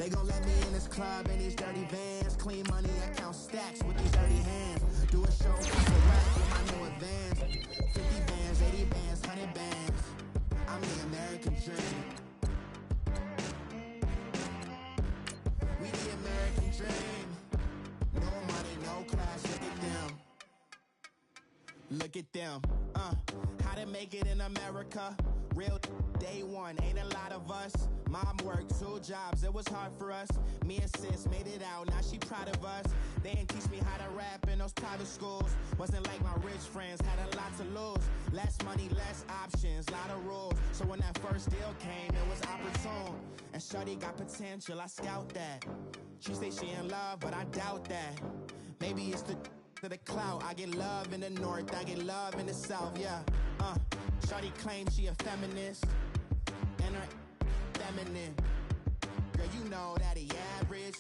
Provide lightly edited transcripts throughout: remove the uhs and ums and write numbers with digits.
They gon' let me in this club in these dirty vans. Clean money, I count stacks with these dirty hands. Do a show, couple rap with my new advance. 50 bands, 80 bands, 100 bands. I'm the American dream. We the American dream. No money, no class, look at them. Look at them, how to make it in America. Real day one, ain't a lot of us. Mom worked 2 jobs, it was hard for us. Me and sis made it out, now she proud of us. They didn't teach me how to rap in those private schools. Wasn't like my rich friends, had a lot to lose. Less money, less options, lot of rules. So when that first deal came, it was opportune. And shorty got potential, I scout that. She say she in love, but I doubt that. Maybe it's the clout. I get love in the north, I get love in the south, yeah. Shorty claims she a feminist, and her feminine. Girl, you know that he average.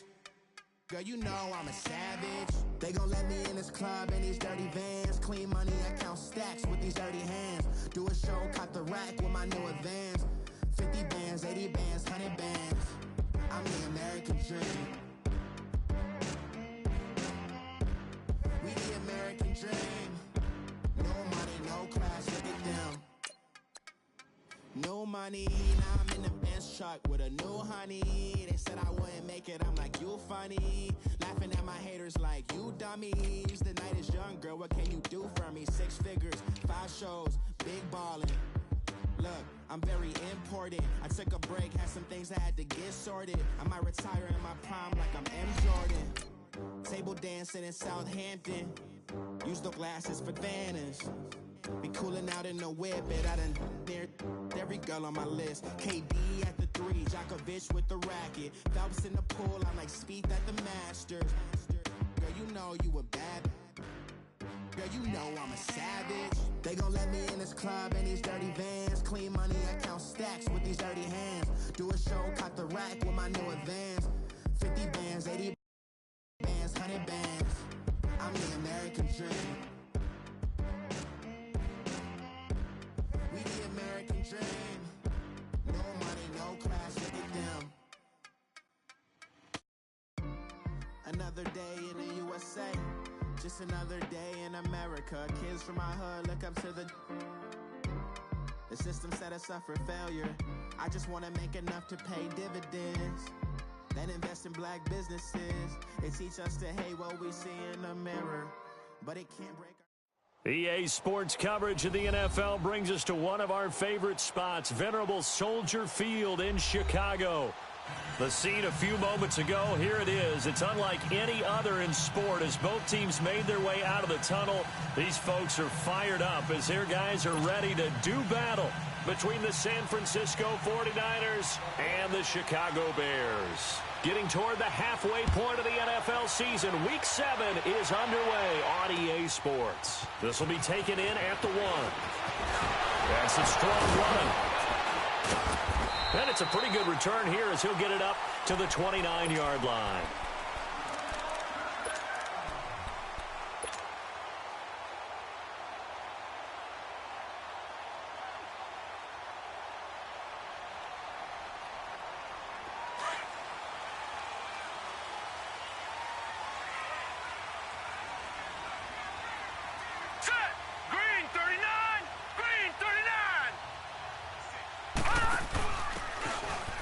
Girl, you know I'm a savage. They gon' let me in this club in these dirty vans. Clean money, I count stacks with these dirty hands. Do a show, caught the rack with my new advance. 50 bands, 80 bands, 100 bands. I'm the American dream. We the American dream. No money, no class, look at them. No money, now I'm in the Benz truck with a new honey. They said I wouldn't make it, I'm like, you funny. Laughing at my haters like, you dummies. The night is young, girl, what can you do for me? 6 figures, 5 shows, big ballin'. Look, I'm very important. I took a break, had some things I had to get sorted. I might retire in my prime like I'm M. Jordan. Table dancing in Southampton. Use the glasses for Vannas. Be cooling out in the whip, it I done near every girl on my list. KD at the 3, Djokovic with the racket. Phelps in the pool, I'm like Spieth at the Masters. Girl, you know you a bad. Girl, you know I'm a savage. They gon' let me in this club in these dirty vans. Clean money, I count stacks with these dirty hands. Do a show, caught the rack with my new advance. 50 bands, 80 bands, 100 bands. I'm the American dream. We the American dream. No money, no class, look at them. Another day in the USA. Just another day in America. Kids from my hood look up to the system set us up for failure. I just want to make enough to pay dividends. Then invest in black businesses. They teach us to hate what we see in the mirror, but it can't break our... EA Sports coverage of the NFL brings us to one of our favorite spots, venerable Soldier Field in Chicago. The scene a few moments ago, here it is. It's unlike any other in sport as both teams made their way out of the tunnel. These folks are fired up as their guys are ready to do battle between the San Francisco 49ers and the Chicago Bears. Getting toward the halfway point of the NFL season, Week 7 is underway on EA Sports. This will be taken in at the 1. That's a strong run. And it's a pretty good return here as he'll get it up to the 29-yard line.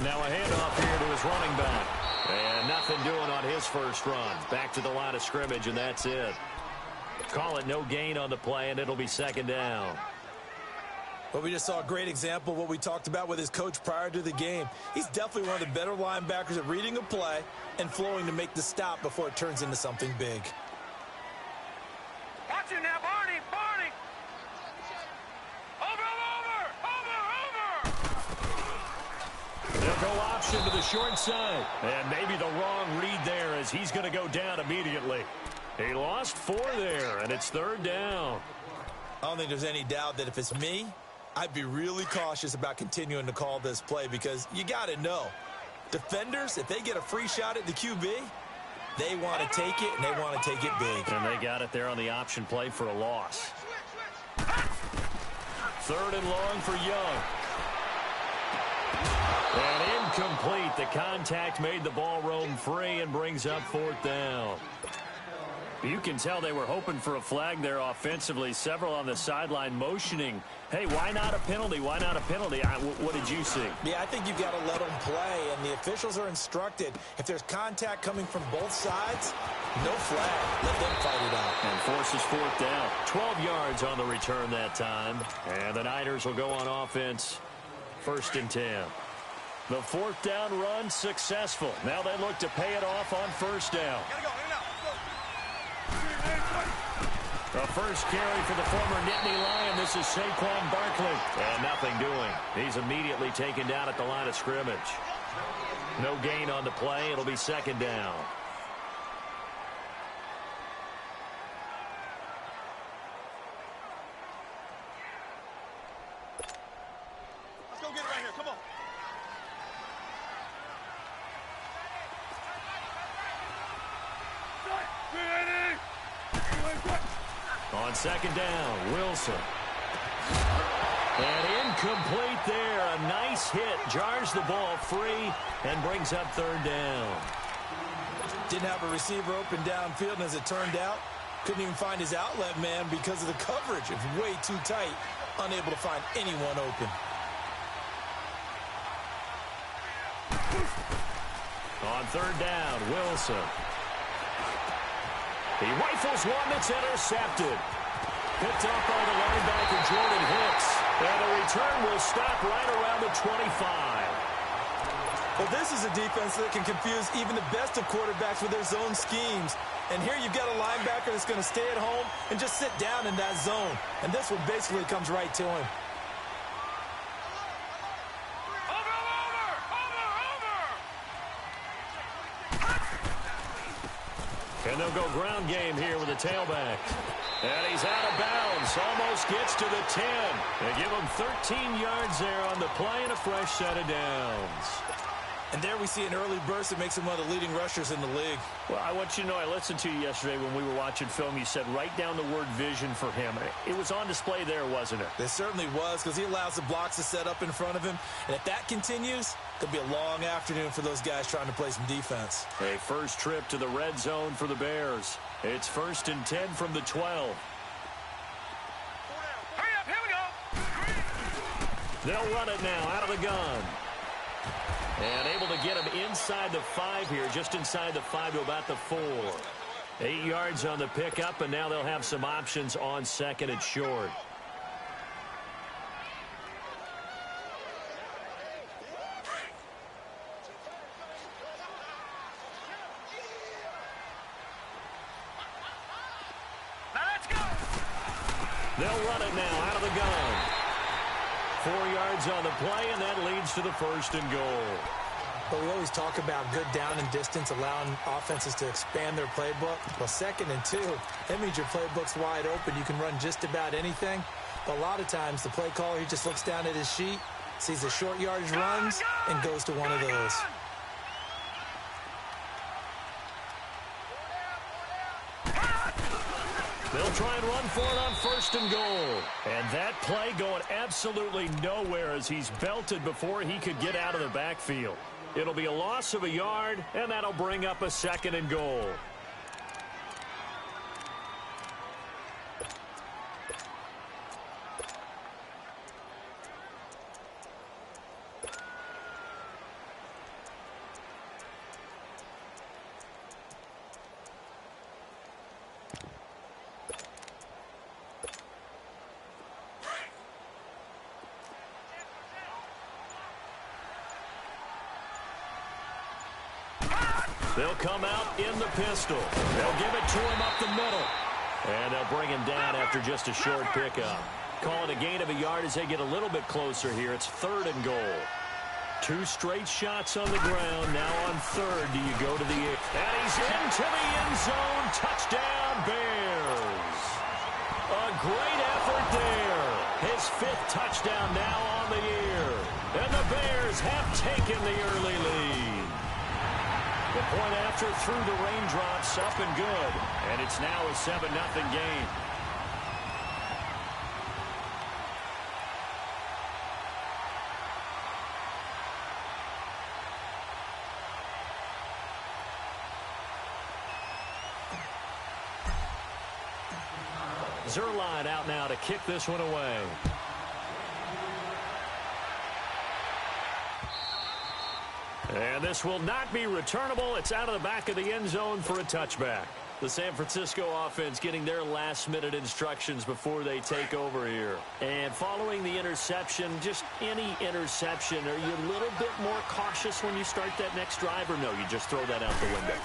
Now a handoff here to his running back. And nothing doing on his first run. Back to the line of scrimmage, and that's it. Call it no gain on the play, and it'll be second down. But we just saw a great example of what we talked about with his coach prior to the game. He's definitely one of the better linebackers at reading a play and flowing to make the stop before it turns into something big. Watch it now, Barney! Barney! Over! They'll go option to the short side. And maybe the wrong read there as he's going to go down immediately. He lost 4 there, and it's third down. I don't think there's any doubt that if it's me, I'd be really cautious about continuing to call this play because you got to know, defenders, if they get a free shot at the QB, they want to take it, and they want to take it big. And they got it there on the option play for a loss. Third and long for Young. And incomplete. The contact made the ball roam free and brings up fourth down. You can tell they were hoping for a flag there offensively. Several on the sideline motioning, hey, why not a penalty? Why not a penalty? What did you see? Yeah, I think you've got to let them play, and the officials are instructed. If there's contact coming from both sides, no flag. Let them fight it out. And forces fourth down. 12 yards on the return that time. And the Niners will go on offense. 1st and 10. The fourth down run successful. Now they look to pay it off on 1st down. The first carry for the former Nittany Lion. This is Saquon Barkley. And nothing doing. He's immediately taken down at the line of scrimmage. No gain on the play. It'll be 2nd down. Let's go get it right here. Come on. On 2nd down, Wilson. And incomplete there. A nice hit. Jars the ball free and brings up 3rd down. Didn't have a receiver open downfield, and as it turned out, couldn't even find his outlet man because of the coverage. It was way too tight. Unable to find anyone open. On 3rd down, Wilson. He rifles one that's intercepted. Picked up by the linebacker, Jordan Hicks. And the return will stop right around the 25. Well, this is a defense that can confuse even the best of quarterbacks with their zone schemes. And here you've got a linebacker that's going to stay at home and just sit down in that zone. And this one basically comes right to him. And they'll go ground game here with the tailback. And he's out of bounds. Almost gets to the 10. They give him 13 yards there on the play and a fresh set of downs. And there we see an early burst that makes him one of the leading rushers in the league. Well, I want you to know, I listened to you yesterday when we were watching film. You said write down the word vision for him. It was on display there, wasn't it? It certainly was, because he allows the blocks to set up in front of him. And if that continues, it'll be a long afternoon for those guys trying to play some defense. A first trip to the red zone for the Bears. It's 1st and 10 from the 12. Hurry up, here we go. They'll run it now out of the gun. And able to get him inside the 5 here, just inside the 5 to about the 4. 8 yards on the pickup, and now they'll have some options on 2nd and short. Now let's go. They'll run it now out of the gun. 4 yards on the play, and that leads to the 1st and goal. But we always talk about good down and distance, allowing offenses to expand their playbook. Well, 2nd and 2, that means your playbook's wide open. You can run just about anything. But a lot of times, the play caller, he just looks down at his sheet, sees the short yardage runs, and goes to one of those. They'll try and run for it on 1st and goal. And that play going absolutely nowhere as he's belted before he could get out of the backfield. It'll be a loss of a yard, and that'll bring up a 2nd and goal. They'll come out in the pistol. They'll give it to him up the middle. And they'll bring him down after just a short pickup. Call it a gain of a yard as they get a little bit closer here. It's 3rd and goal. 2 straight shots on the ground. Now on 3rd, do you go to the air? And he's into the end zone. Touchdown, Bears. A great effort there. His 5th touchdown now on the year. And the Bears have taken the early lead. The point after through the raindrops, up and good. And it's now a 7-0 game. Zerline out now to kick this one away. And this will not be returnable. It's out of the back of the end zone for a touchback. The San Francisco offense getting their last-minute instructions before they take over here. And following the interception, just any interception, are you a little bit more cautious when you start that next drive, or no, you just throw that out the window?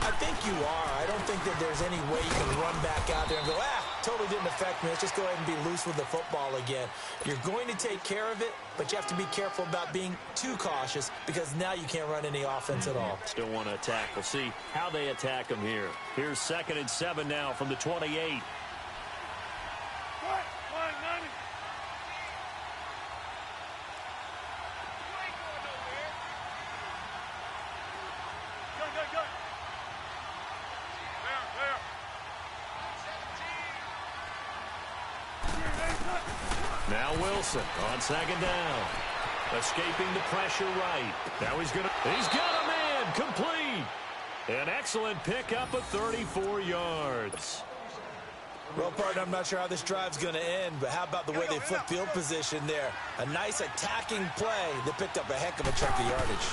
I think you are. I don't think that there's any way you can run back out there and go, totally didn't affect me. Let's just go ahead and be loose with the football again. You're going to take care of it, but you have to be careful about being too cautious because now you can't run any offense at all. Still want to attack. We'll see how they attack them here. Here's 2nd and 7 now from the 28. Now Wilson on 2nd down. Escaping the pressure right. Now he's got a man complete. An excellent pickup of 34 yards. Well, partner, I'm not sure how this drive's going to end, but how about the way they flip field position there? A nice attacking play. They picked up a heck of a chunk of yardage.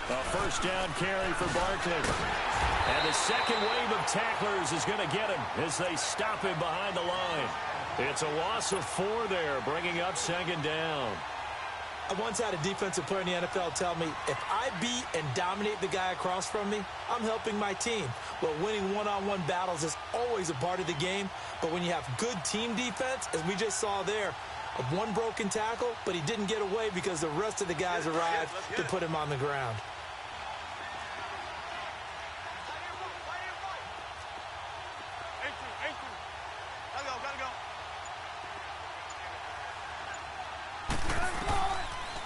A 1st down carry for Barkley. And the second wave of tacklers is going to get him as they stop him behind the line. It's a loss of 4 there, bringing up 2nd down. I once had a defensive player in the NFL tell me, if I beat and dominate the guy across from me, I'm helping my team. Well, winning one-on-one battles is always a part of the game, but when you have good team defense, as we just saw there, one broken tackle, but he didn't get away because the rest of the guys arrived to put him on the ground.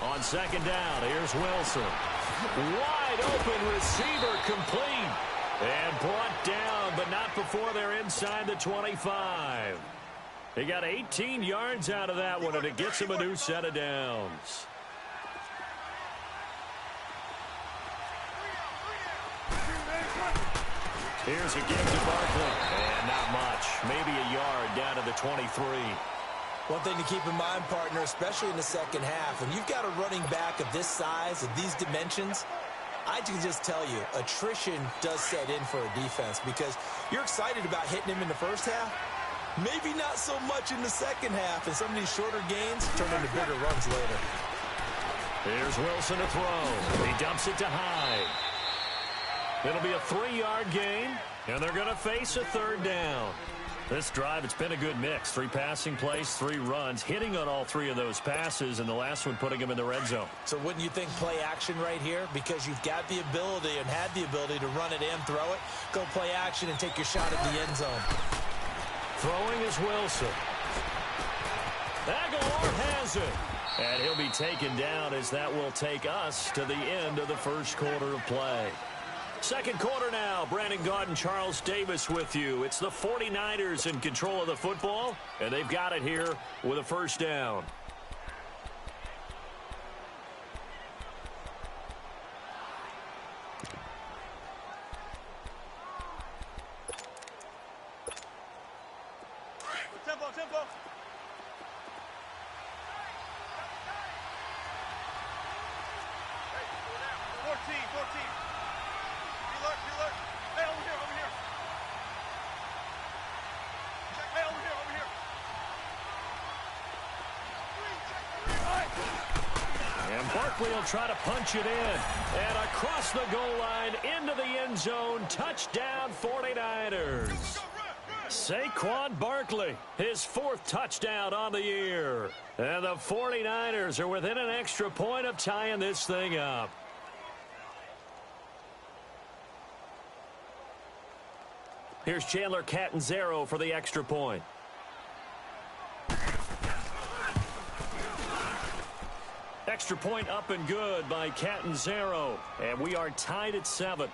On 2nd down, here's Wilson. Wide open receiver complete. And brought down, but not before they're inside the 25. He got 18 yards out of that one, and it gets him a new set of downs. Here's a give to Barkley. And not much. Maybe a yard down to the 23. One thing to keep in mind, partner, especially in the second half, when you've got a running back of this size, of these dimensions, I can just tell you, attrition does set in for a defense because you're excited about hitting him in the first half. Maybe not so much in the second half, and some of these shorter gains turn into bigger runs later. Here's Wilson to throw. He dumps it to Hyde. It'll be a 3-yard gain, and they're going to face a 3rd down. This drive, it's been a good mix. 3 passing plays, 3 runs, hitting on all 3 of those passes, and the last one putting him in the red zone. So wouldn't you think play action right here? Because you've got the ability and had the ability to run it and throw it. Go play action and take your shot at the end zone. Throwing is Wilson. Aguilar has it. And he'll be taken down as that will take us to the end of the first quarter of play. Second quarter now. Brandon Gaudin, Charles Davis with you. It's the 49ers in control of the football, and they've got it here with a 1st down. Tempo. 14. You look. Hey, over here. Hey, over here. And Barkley will try to punch it in. And across the goal line, into the end zone. Touchdown, 49ers. Saquon Barkley, his 4th touchdown on the year. And the 49ers are within an extra point of tying this thing up. Here's Chandler Catanzaro for the extra point. Extra point up and good by Catanzaro. And we are tied at 7.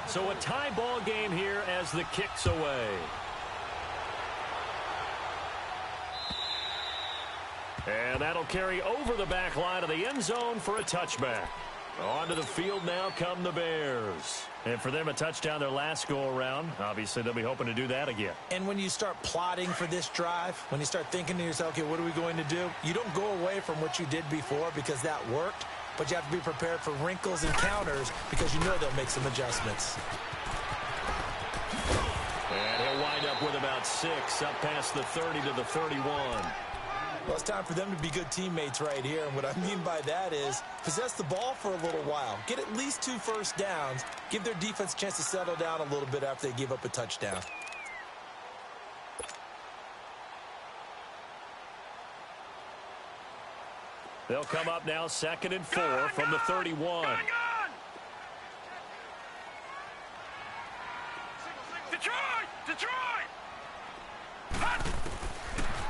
So a tie ball game here as the kick's away. And that'll carry over the back line of the end zone for a touchback. Onto the field now come the Bears. And for them, a touchdown their last go-around. Obviously, they'll be hoping to do that again. And when you start plotting for this drive, when you start thinking to yourself, okay, what are we going to do? You don't go away from what you did before because that worked, but you have to be prepared for wrinkles and counters because you know they'll make some adjustments. And he'll wind up with about 6, up past the 30 to the 31. Well, it's time for them to be good teammates right here. And what I mean by that is possess the ball for a little while. Get at least 2 first downs. Give their defense a chance to settle down a little bit after they give up a touchdown. They'll come up now 2nd and 4 from the 31. Detroit!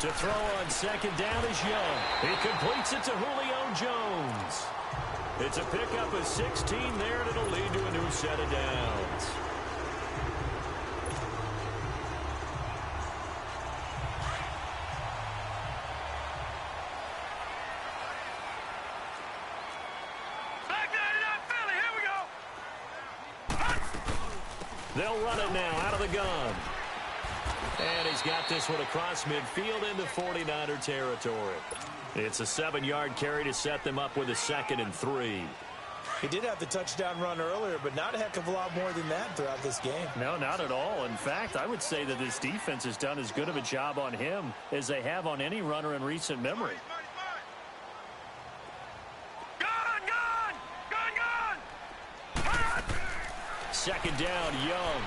To throw on 2nd down is Young. He completes it to Julio Jones. It's a pickup of 16 there, and it'll lead to a new set of downs. Back there, Philly, here we go! They'll run it now out of the gun. And he's got this one across midfield into 49er territory. It's a 7-yard carry to set them up with a 2nd and 3. He did have the touchdown run earlier, but not a heck of a lot more than that throughout this game. No, not at all. In fact, I would say that this defense has done as good of a job on him as they have on any runner in recent memory. Gun! 2nd down, Young.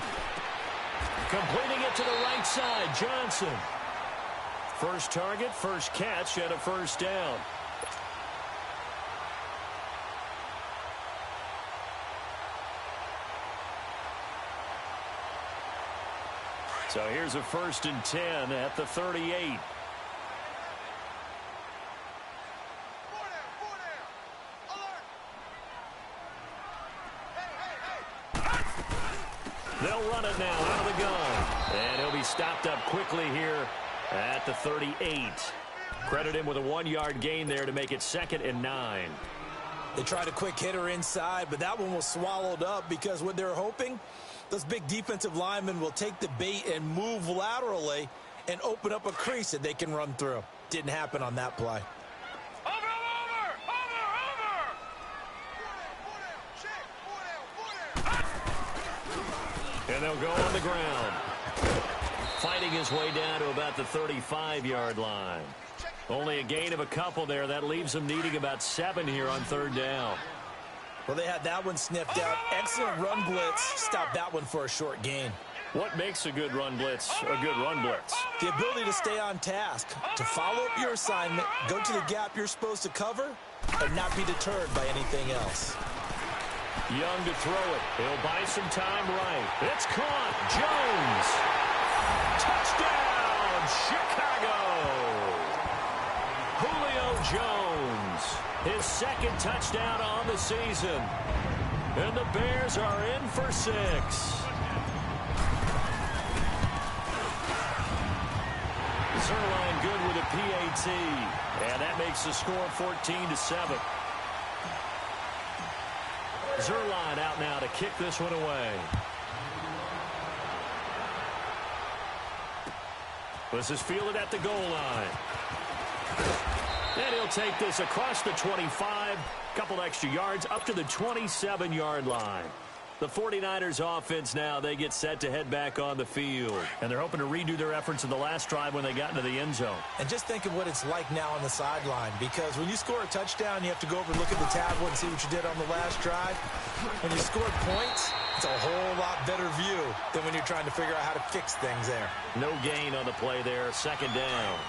Completing it to the right side, Johnson. First target, first catch, and a first down. So here's a 1st and 10 at the 38. They'll run it now out of the gun. And he'll be stopped up quickly here at the 38. Credit him with a 1-yard gain there to make it 2nd and 9. They tried a quick hitter inside, but that one was swallowed up because what they're hoping, those big defensive linemen will take the bait and move laterally and open up a crease that they can run through. Didn't happen on that play. Over! And they'll go on the ground. Fighting his way down to about the 35-yard line. Only a gain of a couple there. That leaves them needing about 7 here on 3rd down. Well, they had that one sniffed out. Excellent run blitz. Stopped that one for a short gain. What makes a good run blitz a good run blitz? The ability to stay on task, to follow up your assignment, go to the gap you're supposed to cover, and not be deterred by anything else. Young to throw it. He'll buy some time right. It's caught. Jones. Touchdown, Chicago. Julio Jones. His 2nd touchdown on the season. And the Bears are in for 6. Zerline good with a PAT. And that makes the score 14-7. Zerline out now to kick this one away. This is fielded at the goal line. And he'll take this across the 25. Couple extra yards up to the 27-yard line. The 49ers offense now, they get set to head back on the field. And they're hoping to redo their efforts in the last drive when they got into the end zone. And just think of what it's like now on the sideline, because when you score a touchdown, you have to go over and look at the tablet and see what you did on the last drive. When you scored points, it's a whole lot better view than when you're trying to figure out how to fix things there. No gain on the play there, 2nd down.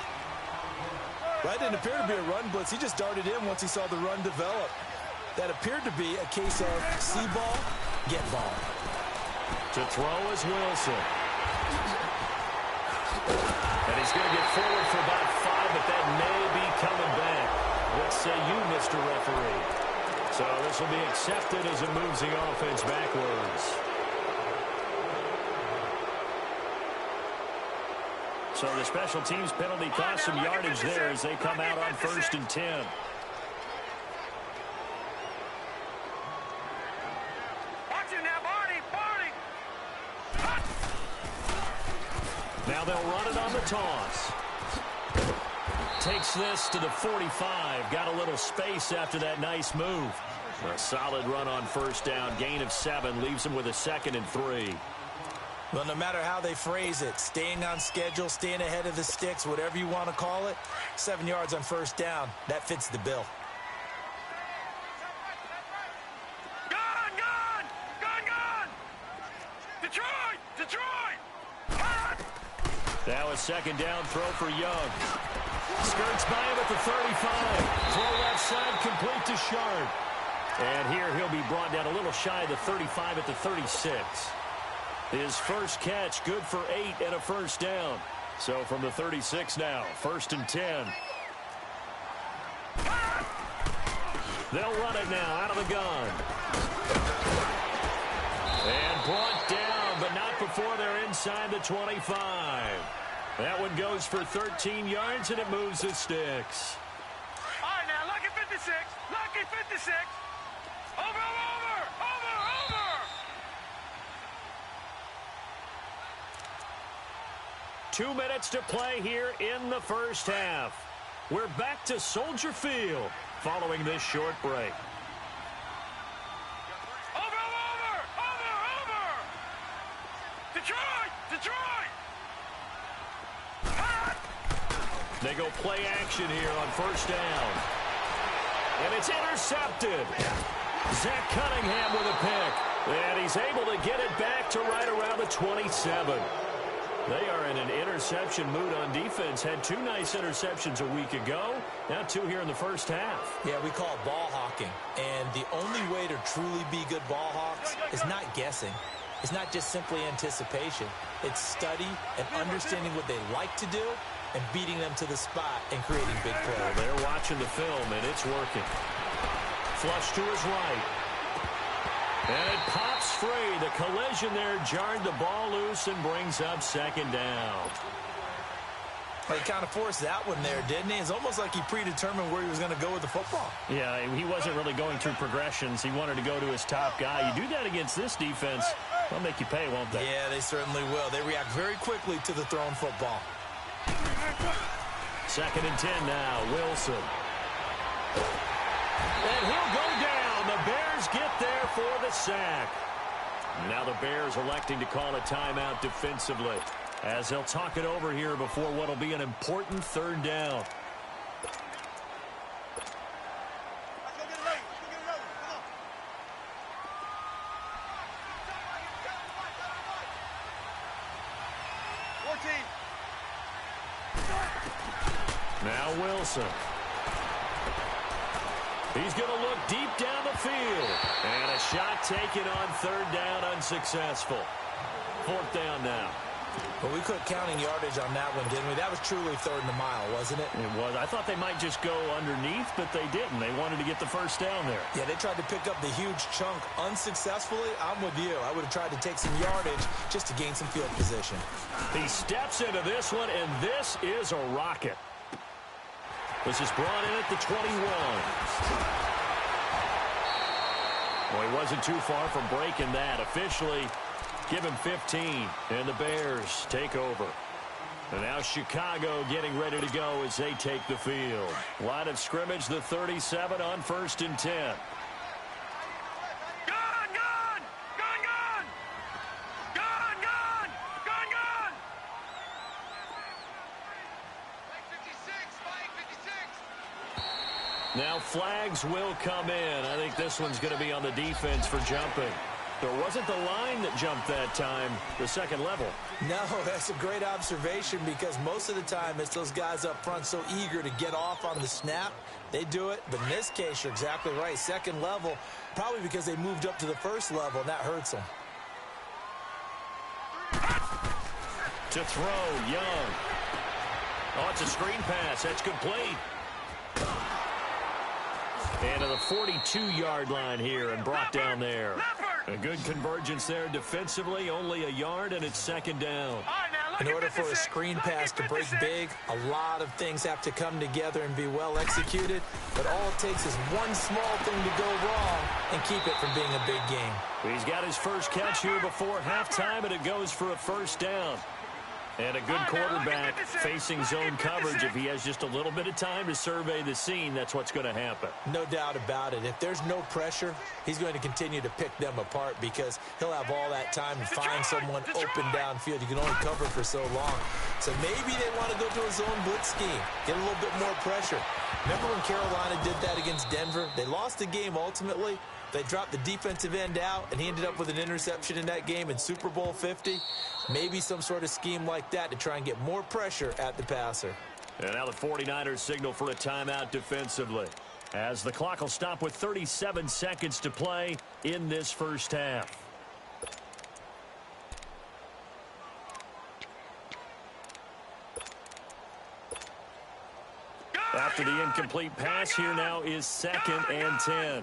That didn't appear to be a run blitz. He just darted in once he saw the run develop. That appeared to be a case of see ball, get ball. To throw is Wilson. And he's going to get forward for about 5, but that may be coming back. What say you, Mr. Referee? So this will be accepted as it moves the offense backwards. So the special teams penalty cost some yardage there as they come out on 1st and 10. Now they'll run it on the toss. Takes this to the 45. Got a little space after that nice move. A solid run on 1st down. Gain of 7 leaves them with a 2nd and 3. Well, no matter how they phrase it, staying on schedule, staying ahead of the sticks, whatever you want to call it, 7 yards on 1st down, that fits the bill. Now a 2nd down throw for Young. Skirts by him at the 35. Throw left side complete to Sharp. And here he'll be brought down a little shy of the 35 at the 36. His first catch good for 8 and a 1st down. So from the 36 now, 1st and 10. They'll run it now out of the gun. And brought down, but not before they're inside the 25. That one goes for 13 yards, and it moves the sticks. All right, now, lucky 56. Lucky 56. Over. 2 minutes to play here in the 1st half. We're back to Soldier Field following this short break. Detroit! They go play action here on 1st down. And it's intercepted. Zach Cunningham with a pick. And he's able to get it back to right around the 27. They are in an interception mood on defense. Had 2 nice interceptions a week ago. Now 2 here in the 1st half. Yeah, we call it ball hawking. And the only way to truly be good ball hawks is not guessing. It's not just simply anticipation. It's study and understanding what they like to do and beating them to the spot and creating big plays. They're watching the film, and it's working. Flush to his right. And it pops free. The collision there jarred the ball loose and brings up 2nd down. Well, he kind of forced that one there, didn't he? It's almost like he predetermined where he was going to go with the football. Yeah, he wasn't really going through progressions. He wanted to go to his top guy. You do that against this defense, they'll make you pay, won't they? Yeah, they certainly will. They react very quickly to the thrown football. 2nd and 10 now, Wilson. And he'll go down. The Bears get there for the sack. Now the Bears electing to call a timeout defensively, as they'll talk it over here before what will be an important 3rd down. Now Wilson. He's going to look deep down the field. And a shot taken on 3rd down, unsuccessful. 4th down now. Well, we quit counting yardage on that one, didn't we? That was truly 3rd and a mile, wasn't it? It was. I thought they might just go underneath, but they didn't. They wanted to get the 1st down there. Yeah, they tried to pick up the huge chunk unsuccessfully. I'm with you. I would have tried to take some yardage just to gain some field position. He steps into this one, and this is a rocket. This is brought in at the 21. Well, he wasn't too far from breaking that. Officially, give him 15, and the Bears take over. And now Chicago getting ready to go as they take the field. Line of scrimmage, the 37 on 1st and 10. Now flags will come in. I think this one's going to be on the defense for jumping. There wasn't the line that jumped that time, the 2nd level. No, that's a great observation because most of the time it's those guys up front so eager to get off on the snap. They do it, but in this case, you're exactly right. 2nd level, probably because they moved up to the 1st level, and that hurts them. To throw, Young. Oh, it's a screen pass. That's complete. And to the 42-yard line here and brought down there. A good convergence there defensively, only a yard, and it's 2nd down. All right, now, In order for a screen pass to break big, a lot of things have to come together and be well executed. But all it takes is one small thing to go wrong and keep it from being a big game. He's got his first catch here before halftime, and it goes for a first down. And a good quarterback facing zone coverage. If he has just a little bit of time to survey the scene, that's what's going to happen. No doubt about it. If there's no pressure, he's going to continue to pick them apart because he'll have all that time to find someone open downfield. You can only cover for so long. So maybe they want to go to a zone blitz scheme, get a little bit more pressure. Remember when Carolina did that against Denver? They lost the game ultimately. They dropped the defensive end out, and he ended up with an interception in that game in Super Bowl 50. Maybe some sort of scheme like that to try and get more pressure at the passer. And now the 49ers signal for a timeout defensively, as the clock will stop with 37 seconds to play in this first half. After the incomplete pass, here now is 2nd and 10.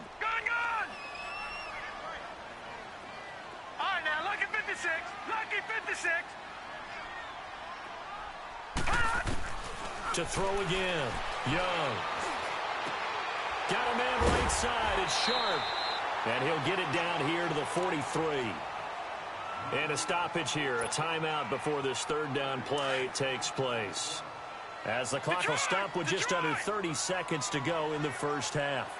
To throw again. Young. Got a man right side. It's Sharp. And he'll get it down here to the 43. And a stoppage here. A timeout before this third down play takes place. As the clock will stop with just under 30 seconds to go in the first half.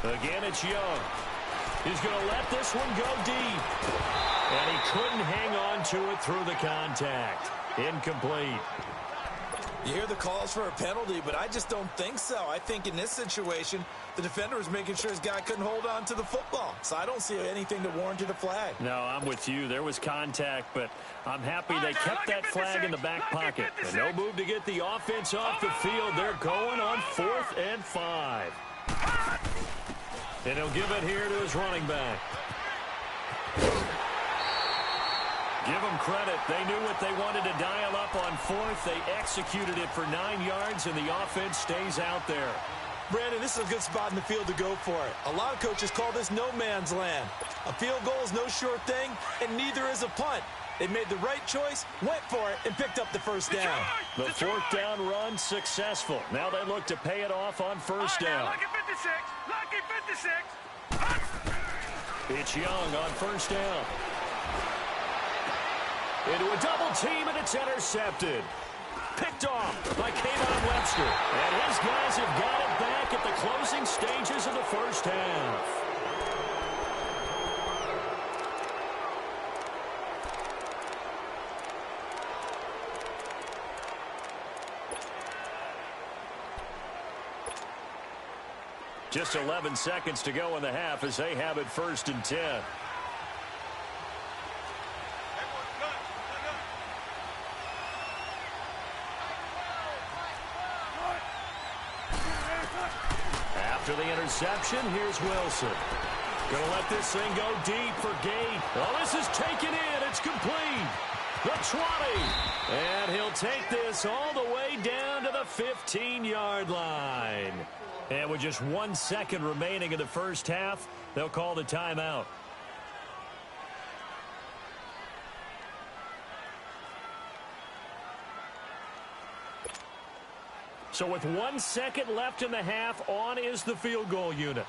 Again, it's Young. He's going to let this one go deep. And he couldn't hang on to it through the contact. Incomplete. You hear the calls for a penalty, but I just don't think so. I think in this situation, the defender was making sure his guy couldn't hold on to the football. So I don't see anything that warranted a flag. No, I'm with you. There was contact, but I'm happy they kept that flag in the back pocket. And no move to get the offense off the field. They're going on 4th and 5. And he'll give it here to his running back. Give them credit. They knew what they wanted to dial up on 4th. They executed it for 9 yards, and the offense stays out there. Brandon, this is a good spot in the field to go for it. A lot of coaches call this no man's land. A field goal is no sure thing, and neither is a punt. They made the right choice, went for it, and picked up the first down. The 4th down run successful. Now they look to pay it off on first down. Lucky 56. Lucky 56. It's Young on first down. Into a double team, and it's intercepted. Picked off by Kayvon Webster. And his guys have got it back at the closing stages of the first half. Just 11 seconds to go in the half as they have it 1st and 10. After the interception, here's Wilson. Going to let this thing go deep for Gate. Oh, this is taken in. It's complete. The 20. And he'll take this all the way down to the 15-yard line. And with just 1 second remaining in the first half, they'll call the timeout. So with 1 second left in the half, on is the field goal unit.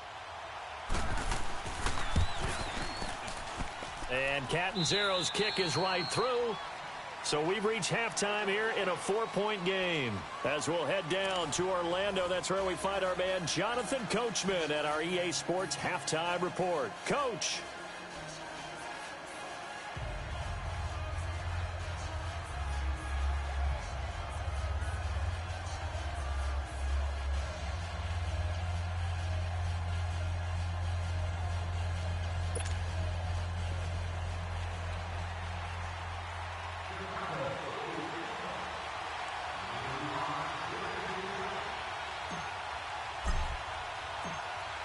And Catanzaro's kick is right through. So we've reached halftime here in a 4-point game. As we'll head down to Orlando, that's where we find our man Jonathan Coachman at our EA Sports Halftime Report. Coach.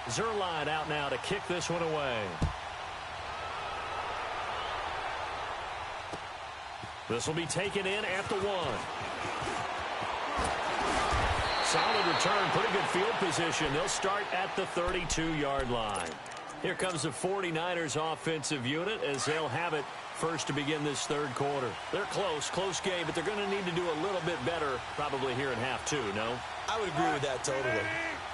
Zerline out now to kick this one away. This will be taken in at the 1. solid return, pretty good field position. They'll start at the 32-yard line. Here comes the 49ers offensive unit as they'll have it first to begin this third quarter. They're close game, but they're going to need to do a little bit better probably here in half two, no? I would agree with that totally.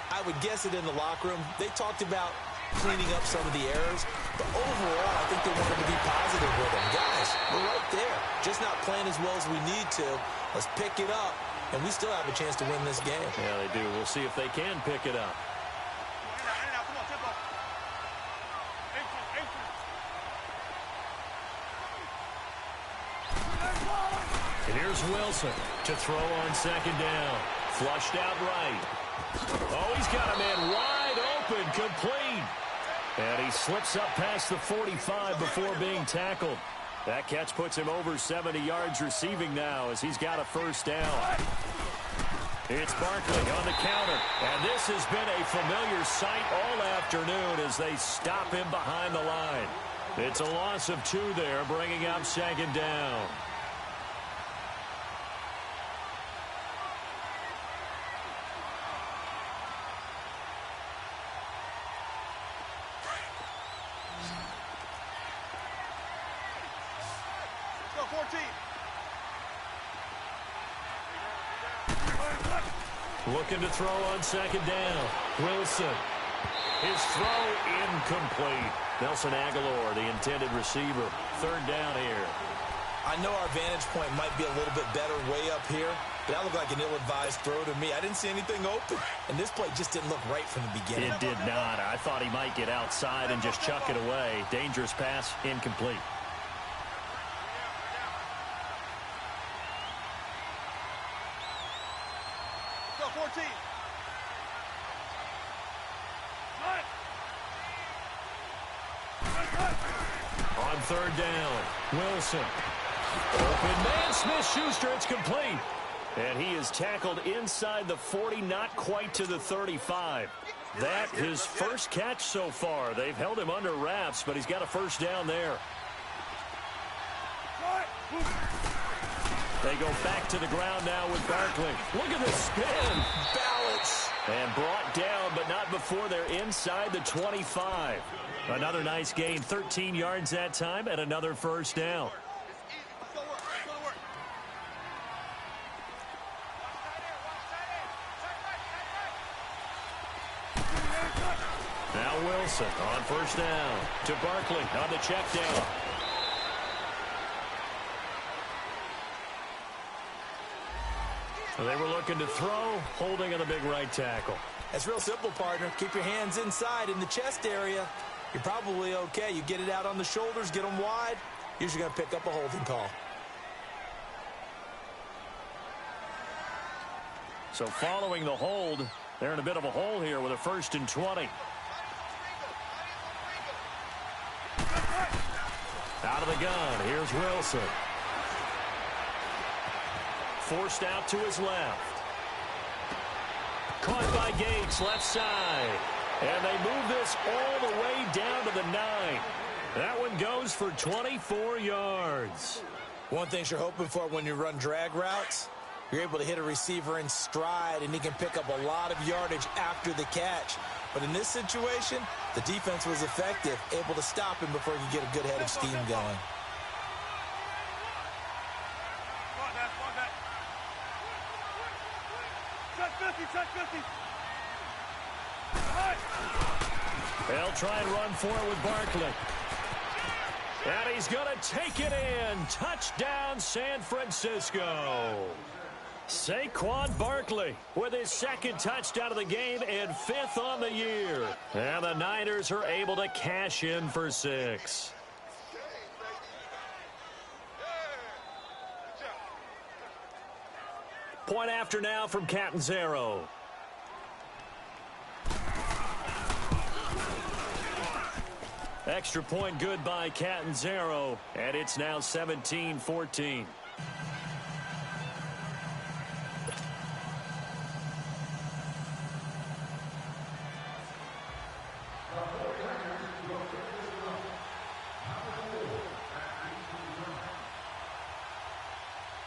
I would guess it in the locker room. They talked about cleaning up some of the errors, but overall, I think they wanted to be positive with them. Guys, we're right there. Just not playing as well as we need to. Let's pick it up, and we still have a chance to win this game. Yeah, they do. We'll see if they can pick it up. And here's Wilson to throw on second down. Flushed out right. Oh, he's got a man wide open, complete. And he slips up past the 45 before being tackled. That catch puts him over 70 yards receiving now as he's got a first down. It's Barkley on the counter. And this has been a familiar sight all afternoon as they stop him behind the line. It's a loss of 2 there, bringing up second down. Looking to throw on second down. Wilson. His throw incomplete. Nelson Aguilar, the intended receiver. Third down here. I know our vantage point might be a little bit better way up here, but that looked like an ill-advised throw to me. I didn't see anything open, and this play just didn't look right from the beginning. It did not. I thought he might get outside and just chuck it away. Dangerous pass, incomplete. On third down, Wilson. Open man, Smith-Schuster, it's complete. And he is tackled inside the 40, not quite to the 35. That his first catch so far. They've held him under wraps, but he's got a first down there. They go back to the ground now with Barkley. Look at the spin. Balance. And brought down, but not before they're inside the 25. Another nice gain, 13 yards that time, and another first down. Now Wilson on first down to Barkley on the check down. They were looking to throw, holding on the big right tackle. That's real simple, partner. Keep your hands inside in the chest area. You're probably okay. You get it out on the shoulders, get them wide. Usually going to pick up a holding call. So following the hold, they're in a bit of a hole here with a 1st and 20. Out of the gun, here's Wilson. Forced out to his left. Caught by Gates, left side. And they move this all the way down to the 9. That one goes for 24 yards. One thing you're hoping for when you run drag routes, you're able to hit a receiver in stride, and he can pick up a lot of yardage after the catch. But in this situation, the defense was effective, able to stop him before he could get a good head of steam going. They'll try and run for it with Barkley. And he's going to take it in. Touchdown, San Francisco. Saquon Barkley with his 2nd touchdown of the game and 5th on the year. And the Niners are able to cash in for 6. Point after now from Catanzaro. Extra point good by Catanzaro, and it's now 17-14.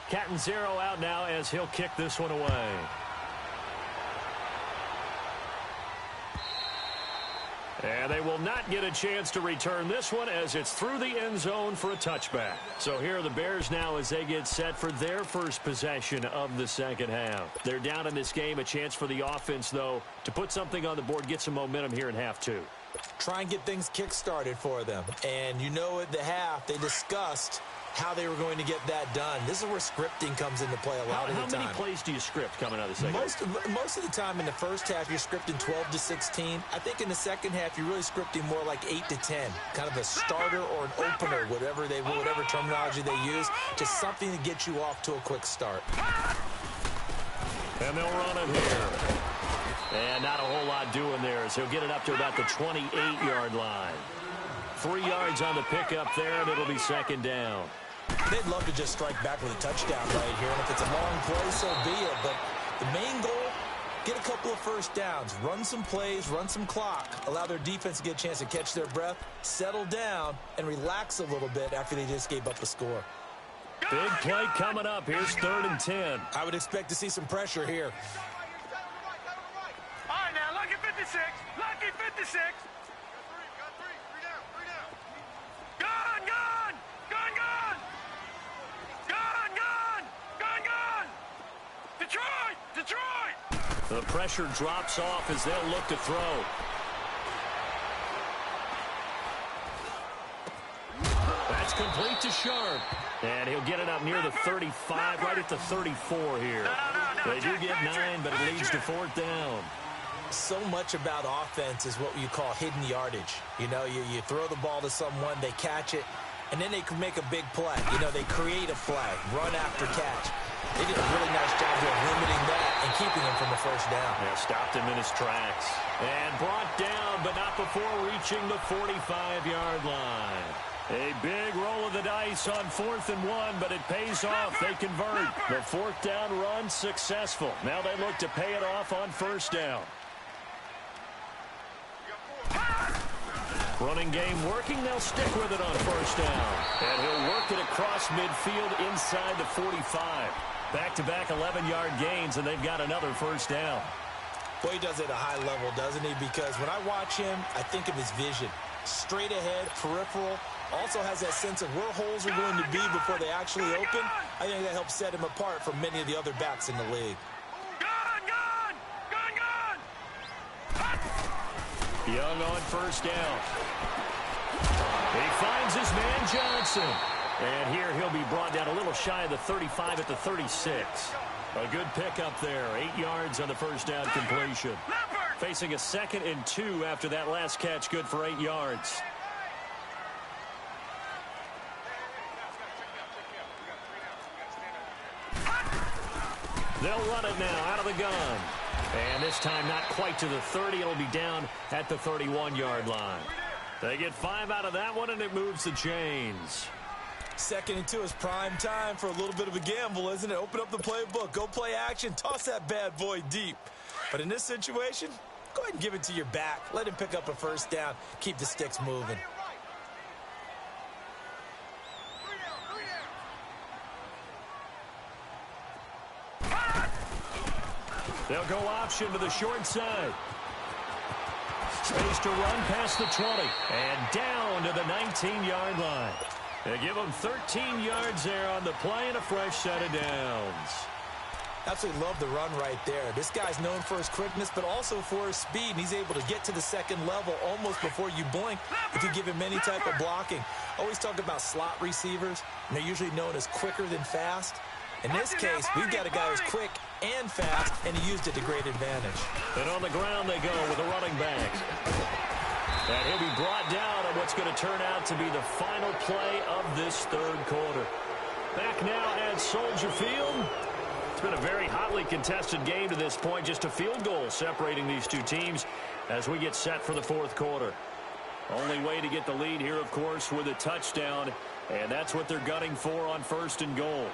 Catanzaro out now as he'll kick this one away. And they will not get a chance to return this one as it's through the end zone for a touchback. So here are the Bears now as they get set for their first possession of the second half. They're down in this game. A chance for the offense, though, to put something on the board, get some momentum here in half two. Try and get things kick-started for them. And you know at the half, they discussed how they were going to get that done. This is where scripting comes into play a lot of the time. How many plays do you script coming out of the second half? Most of the time in the first half, you're scripting 12 to 16. I think in the second half, you're really scripting more like 8 to 10. Kind of a starter or an opener, whatever terminology they use. Just something to get you off to a quick start. And they'll run it here. And not a whole lot doing there as he'll get it up to about the 28-yard line. 3 yards on the pickup there, and it'll be second down. They'd love to just strike back with a touchdown right here, and if it's a long play, so be it. But the main goal, get a couple of first downs, run some plays, run some clock, allow their defense to get a chance to catch their breath, settle down, and relax a little bit after they just gave up a score. Big play coming up. Here's 3rd and 10. I would expect to see some pressure here. All right, now, lucky 56. Lucky 56. Detroit! The pressure drops off as they'll look to throw. That's complete to Sharp. And he'll get it up near the 35, right at the 34 here. They do get 9, but it leads to 4th down. So much about offense is what you call hidden yardage. You know, you throw the ball to someone, they catch it, and then they can make a big play. You know, they create a play, run after catch. They did a really nice job of limiting that and keeping him from a first down. Yeah, stopped him in his tracks. And brought down, but not before reaching the 45-yard line. A big roll of the dice on 4th and 1, but it pays off. They convert. The 4th down run successful. Now they look to pay it off on 1st down. Running game working. They'll stick with it on 1st down. And he'll work it across midfield inside the 45. Back-to-back 11-yard gains, and they've got another 1st down. Boy, he does it at a high level, doesn't he? Because when I watch him, I think of his vision. Straight ahead, peripheral. Also has that sense of where holes are going to be before they actually open. I think that helps set him apart from many of the other backs in the league. Young on 1st down. He finds his man Johnson. And here he'll be brought down a little shy of the 35 at the 36. A good pickup there. 8 yards on the 1st down completion. Facing a 2nd and 2 after that last catch. Good for 8 yards. They'll run it now out of the gun. And this time not quite to the 30. It'll be down at the 31-yard line. They get 5 out of that one, and it moves the chains. 2nd and 2 is prime time for a little bit of a gamble, isn't it? Open up the playbook, go play action, toss that bad boy deep. But in this situation, go ahead and give it to your back. Let him pick up a 1st down. Keep the sticks moving. They'll go option to the short side. Space to run past the 20. And down to the 19-yard line. They give him 13 yards there on the play and a fresh set of downs. Absolutely love the run right there. This guy's known for his quickness, but also for his speed. And he's able to get to the 2nd level almost before you blink if you give him any type of blocking. Always talk about slot receivers, and they're usually known as quicker than fast. In this case, we've got a guy who's quick and fast, and he used it to great advantage. And on the ground they go with a running back. And he'll be brought down on what's going to turn out to be the final play of this 3rd quarter. Back now at Soldier Field. It's been a very hotly contested game to this point. Just a field goal separating these two teams as we get set for the 4th quarter. Only way to get the lead here, of course, with a touchdown. And that's what they're gunning for on 1st and goal.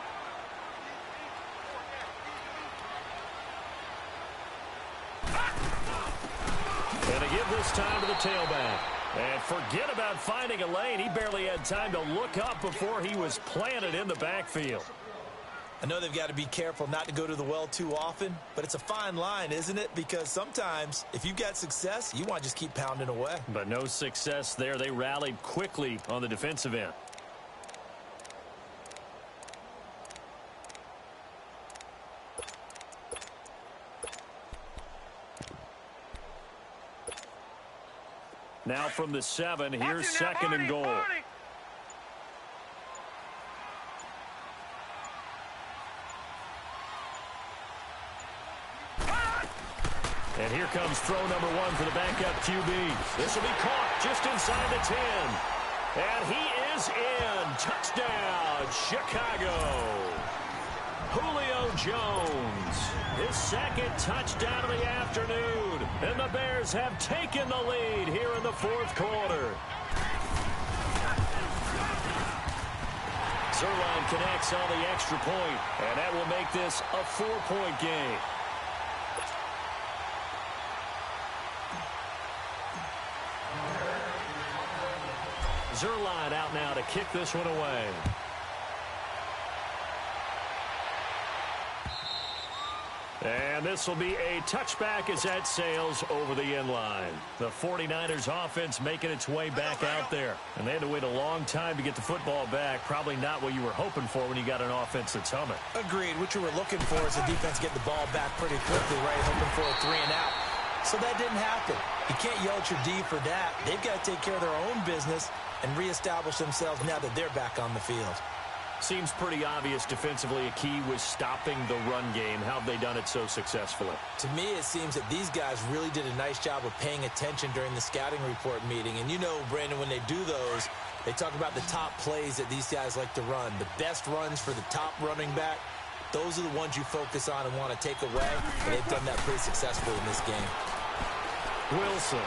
And to give this time to the tailback. And forget about finding a lane. He barely had time to look up before he was planted in the backfield. I know they've got to be careful not to go to the well too often, but it's a fine line, isn't it? Because sometimes if you've got success, you want to just keep pounding away. But no success there. They rallied quickly on the defensive end. Now from the 7, here's second and goal. And here comes throw number 1 for the backup QB. This will be caught just inside the 10. And he is in. Touchdown, Chicago. Julio Jones, his second touchdown of the afternoon. And the Bears have taken the lead here in the fourth quarter. Zerline connects on the extra point, and that will make this a 4-point game. Zerline out now to kick this one away. And this will be a touchback as that sails over the end line. The 49ers offense making its way back out there. And they had to wait a long time to get the football back. Probably not what you were hoping for when you got an offense that's humming. Agreed. What you were looking for is the defense get the ball back pretty quickly, right? Hoping for a 3 and out. So that didn't happen. You can't yell at your D for that. They've got to take care of their own business and reestablish themselves now that they're back on the field. Seems pretty obvious defensively a key was stopping the run game. How have they done it so successfully? To me, it seems that these guys really did a nice job of paying attention during the scouting report meeting. And you know, Brandon, when they do those, they talk about the top plays that these guys like to run. The best runs for the top running back, those are the ones you focus on and want to take away. And they've done that pretty successfully in this game. Wilson.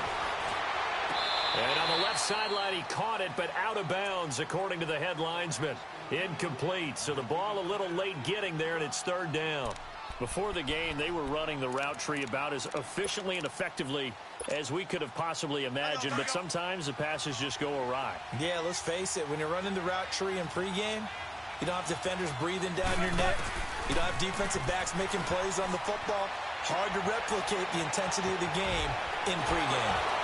And on the left sideline, he caught it, but out of bounds, according to the head linesman. Incomplete, so the ball a little late getting there, and it's third down. Before the game, they were running the route tree about as efficiently and effectively as we could have possibly imagined, but sometimes the passes just go awry. Yeah, let's face it, when you're running the route tree in pregame, you don't have defenders breathing down your neck. You don't have defensive backs making plays on the football. Hard to replicate the intensity of the game in pregame.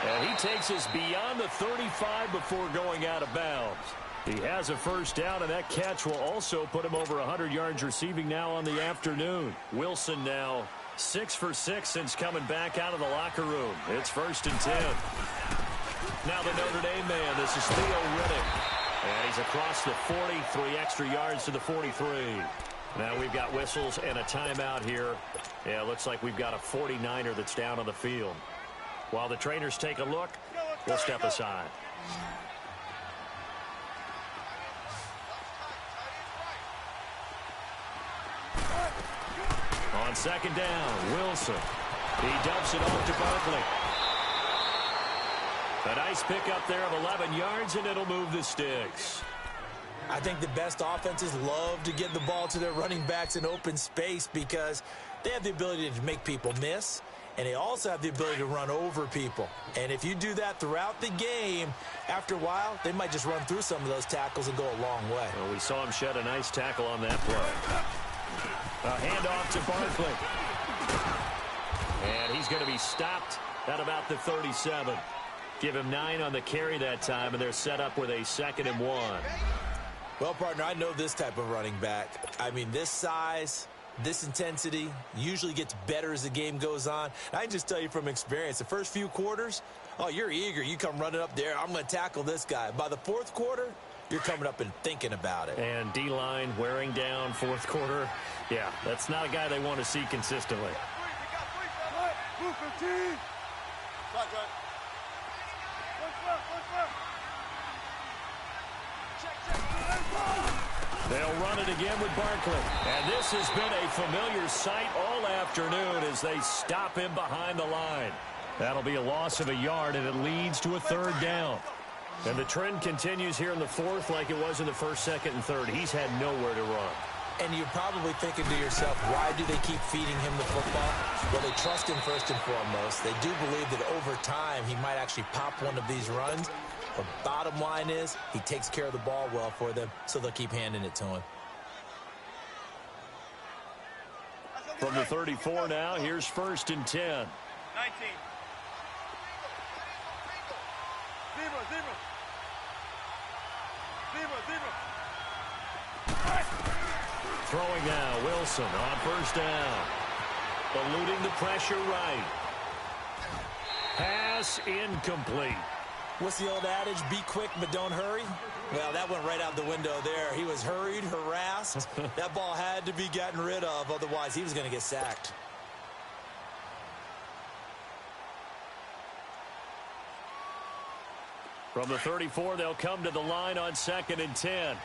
And he takes us beyond the 35 before going out of bounds. He has a first down, and that catch will also put him over 100 yards receiving now on the afternoon. Wilson now 6 for 6 since coming back out of the locker room. It's 1st and 10. Now the Notre Dame man, this is Theo Riddick. And he's across the 40, 3 extra yards to the 43. Now we've got whistles and a timeout here. Yeah, it looks like we've got a 49er that's down on the field. While the trainers take a look, we'll step aside. On second down, Wilson. He dumps it off to Barkley. A nice pickup there of 11 yards, and it'll move the sticks. I think the best offenses love to get the ball to their running backs in open space because they have the ability to make people miss, and they also have the ability to run over people. And if you do that throughout the game, after a while, they might just run through some of those tackles and go a long way. Well, we saw him shed a nice tackle on that play. A handoff to Barkley. And he's going to be stopped at about the 37. Give him 9 on the carry that time, and they're set up with a 2nd and 1. Well, partner, I know this type of running back. I mean, this size, this intensity usually gets better as the game goes on. I can just tell you from experience, the first few quarters, oh, you're eager. You come running up there, I'm going to tackle this guy. By the fourth quarter, you're coming up and thinking about it. And D-line wearing down fourth quarter. Yeah, that's not a guy they want to see consistently. They'll run it again with Barkley. And this has been a familiar sight all afternoon as they stop him behind the line. That'll be a loss of a yard, and it leads to a 3rd down. And the trend continues here in the 4th like it was in the 1st, 2nd, and 3rd. He's had nowhere to run. And you're probably thinking to yourself, why do they keep feeding him the football? Well, they trust him first and foremost. They do believe that over time he might actually pop one of these runs. But bottom line is he takes care of the ball well for them, so they'll keep handing it to him. From the 34 now, here's 1st and 10. 19. Throwing now, Wilson on 1st down. Eluding the pressure right. Pass incomplete. What's the old adage? Be quick, but don't hurry. Well, that went right out the window there. He was hurried, harassed. That ball had to be gotten rid of, otherwise he was going to get sacked. From the 34, they'll come to the line on 2nd and 10.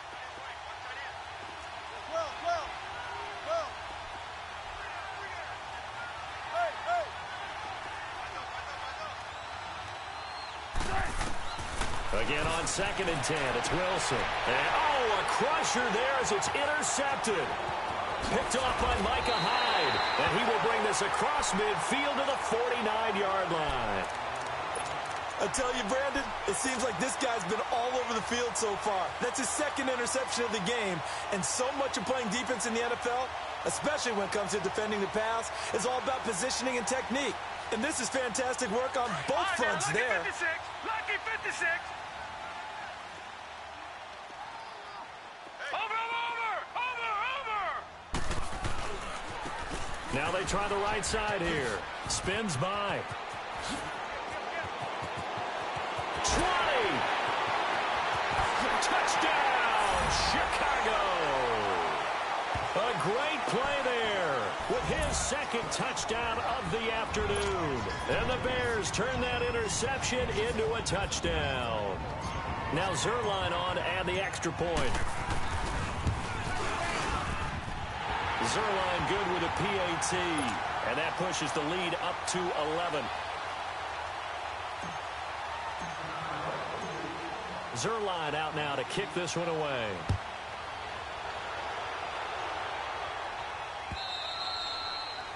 Again on 2nd and 10, it's Wilson. And, a crusher there as it's intercepted. Picked off by Micah Hyde. And he will bring this across midfield to the 49-yard line. I tell you, Brandon, it seems like this guy's been all over the field so far. That's his 2nd interception of the game. And so much of playing defense in the NFL, especially when it comes to defending the pass, is all about positioning and technique. And this is fantastic work on both fronts there. Lucky 56. Now they try the right side here. Spins by. 20. Touchdown, Chicago. A great play there with his 2nd touchdown of the afternoon. And the Bears turn that interception into a touchdown. Now Zerline on to add the extra point. Zerline good with a PAT. And that pushes the lead up to 11. Zerline out now to kick this one away.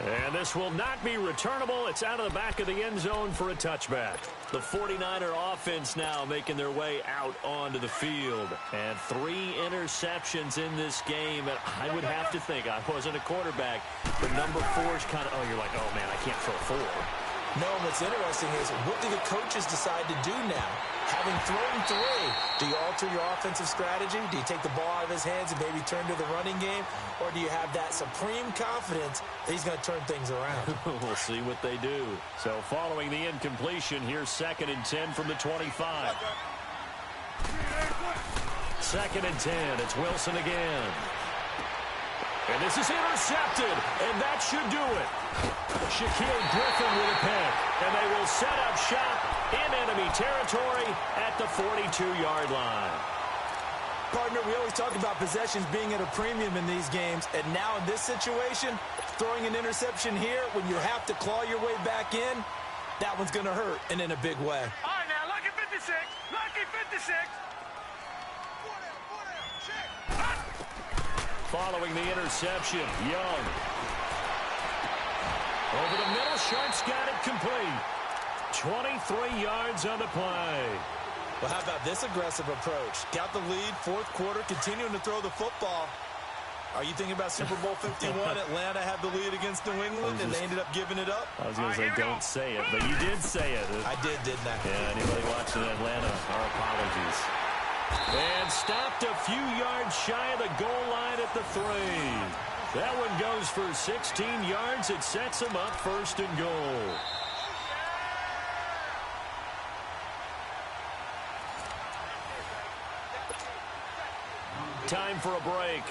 And this will not be returnable. It's out of the back of the end zone for a touchback. The 49er offense now making their way out onto the field. And 3 interceptions in this game. And I would have to think, I wasn't a quarterback, but number 4 is kind of, you're like, oh, man, I can't throw 4. No, what's interesting is, what do the coaches decide to do now? Having thrown 3, do you alter your offensive strategy? Do you take the ball out of his hands and maybe turn to the running game? Or do you have that supreme confidence that he's going to turn things around? We'll see what they do. So following the incompletion, here's 2nd and 10 from the 25. 2nd and 10, it's Wilson again. And this is intercepted, and that should do it. Shaquille Griffin with a pick, and they will set up shop in enemy territory at the 42-yard line. Partner, we always talk about possessions being at a premium in these games, and now in this situation, throwing an interception here when you have to claw your way back in, that one's going to hurt, and in a big way. All right, now, lucky 56. Lucky 56. Following the interception, Young. Over the middle, Sharp's got it complete. 23 yards on the play. Well, how about this aggressive approach? Got the lead, 4th quarter, continuing to throw the football. Are you thinking about Super Bowl 51? Atlanta had the lead against New England, and they ended up giving it up? I was going to say, don't say it, but you did say it. I did, didn't I? Yeah, anybody watching Atlanta, our apologies. And stopped a few yards shy of the goal line at the 3. That one goes for 16 yards. It sets him up 1st and goal. Time for a break.